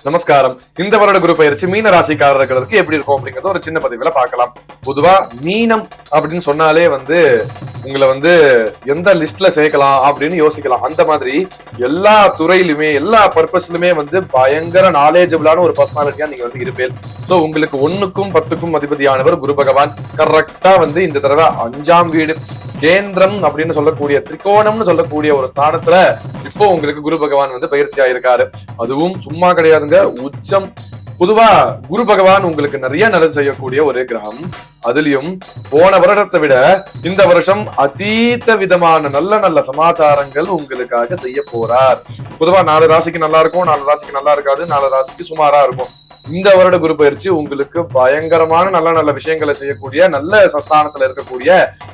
நமஸ்காரம். இந்த வருட குரு பயிற்சி மீன ராசிக்காரர்களுக்கு எப்படி இருக்கும் அப்படிங்கறத ஒரு சின்ன பதிவுல பார்க்கலாம். பொதுவா மீனம் அப்படின்னு சொன்னாலே உங்களை எந்த லிஸ்ட்ல சேர்க்கலாம் அப்படின்னு யோசிக்கலாம். அந்த மாதிரி எல்லா துறையிலுமே எல்லா பர்பஸ்லுமே பயங்கர நாலேஜபிளான ஒரு பர்சனாலிட்டியா நீங்க இருப்பேன். சோ உங்களுக்கு 1க்கும் 10க்கும் அதிபதியானவர் குரு பகவான் கரெக்டா இந்த தடவை 5ஆம் வீடு கேந்திரம் அப்படின்னு சொல்லக்கூடிய திரிகோணம்னு சொல்லக்கூடிய ஒரு ஸ்தானத்துல இப்போ உங்களுக்கு குரு பகவான் பயிற்சியா இருக்காரு. அதுவும் சும்மா கிடையாதுங்க, உச்சம். பொதுவா குரு பகவான் உங்களுக்கு நிறைய நல்லது செய்யக்கூடிய ஒரு கிரகம். அதுலயும் போன வருடத்தை விட இந்த வருஷம் அதீத விதமான நல்ல நல்ல சமாச்சாரங்கள் உங்களுக்காக செய்ய போறார். பொதுவா 4 ராசிக்கு நல்லா இருக்கும், 4 ராசிக்கு நல்லா இருக்காது, 4 ராசிக்கு சுமாரா இருக்கும். இந்த வருட குரு பயிற்சி உங்களுக்கு பயங்கரமான நல்ல நல்ல விஷயங்களை செய்யக்கூடிய நல்ல சஸ்தானத்துல இருக்கக்கூடிய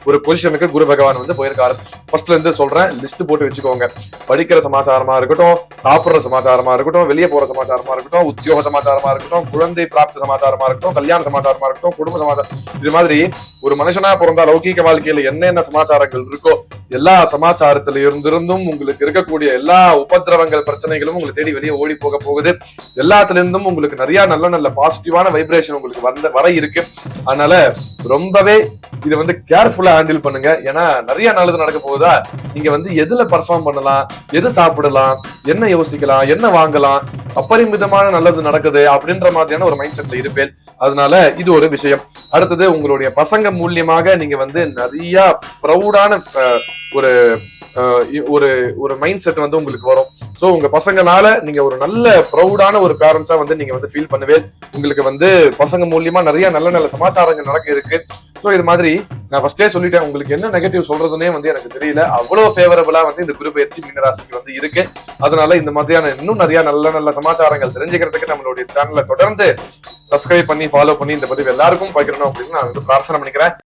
ஒரு பொசிஷனுக்கு குரு பகவான் போயிருக்காரு. ஃபர்ஸ்ட்ல இருந்து சொல்றேன், லிஸ்ட் போட்டு வச்சுக்கோங்க. படிக்கிற சமாச்சாரமா இருக்கட்டும், சாப்பிடுற சமாச்சாரமா இருக்கட்டும், வெளியே போற சமாச்சாரமா இருக்கட்டும், உத்தியோக சமாச்சாரமா இருக்கட்டும், குழந்தை பிராப்த சமாச்சாரமா இருக்கட்டும், கல்யாண சமாச்சாரமா இருக்கட்டும், குடும்ப சமாச்சாரம், இது மாதிரி ஒரு மனுஷனா பிறந்தா லௌகீக வாழ்க்கையில என்னென்ன சமாச்சாரங்கள் இருக்கோ எல்லா சமாச்சாரத்துல இருந்திருந்தும் உங்களுக்கு இருக்கக்கூடிய எல்லா உபதிரவங்கள் பிரச்சனைகளும் உங்களை தேடி வெளியே ஓடி போக போகுது. எல்லாத்துல இருந்தும் உங்களுக்கு நிறைய நல்ல நல்ல பாசிட்டிவான வைப்ரேஷன் உங்களுக்கு வர இருக்கு. அதனால ரொம்பவே இதை கேர்ஃபுல்லா ஹேண்டில் பண்ணுங்க. ஏன்னா நிறைய நல்லது நடக்க போகுதா. நீங்க எதுல பர்ஃபார்ம் பண்ணலாம், எது சாப்பிடலாம், என்ன யோசிக்கலாம், என்ன வாங்கலாம், அப்பரிமிதமான நல்லது நடக்குது அப்படின்ற மாதிரியான ஒரு மைண்ட் செட்ல இருப்பேன். அதனால இது ஒரு விஷயம். அடுத்தது உங்களுடைய பசங்க மூலியமாக நீங்க நிறைய ப்ரௌடான ஒரு ஒரு ஒரு மைண்ட் செட் உங்களுக்கு வரும். சோ உங்க பசங்கனால நீங்க ஒரு நல்ல ப்ரௌடான ஒரு பேரண்ட்ஸா நீங்க ஃபீல் பண்ணுவேன். உங்களுக்கு பசங்க மூலியமா நிறைய நல்ல நல்ல சமாச்சாரங்கள் நடக்க இருக்கு. சோ இது மாதிரி நான் ஃபர்ஸ்டே சொல்லிட்டேன், உங்களுக்கு என்ன நெகட்டிவ் சொல்றதுன்னே எனக்கு தெரியல. அவ்வளவு ஃபேவரபிளா இந்த குரு பயிற்சி மீனராசிக்கு இருக்கு. அதனால இந்த மாதிரியான இன்னும் நிறைய நல்ல நல்ல சமாச்சாரங்கள் தெரிஞ்சுக்கிறதுக்கு நம்மளுடைய சேனலை தொடர்ந்து சப்ஸ்கிரைப் பண்ணி ஃபாலோ பண்ணி இந்த பதிவு எல்லாருக்கும் பகிரணும் அப்படின்னு நான் பிரார்த்தனை பண்ணிக்கிறேன்.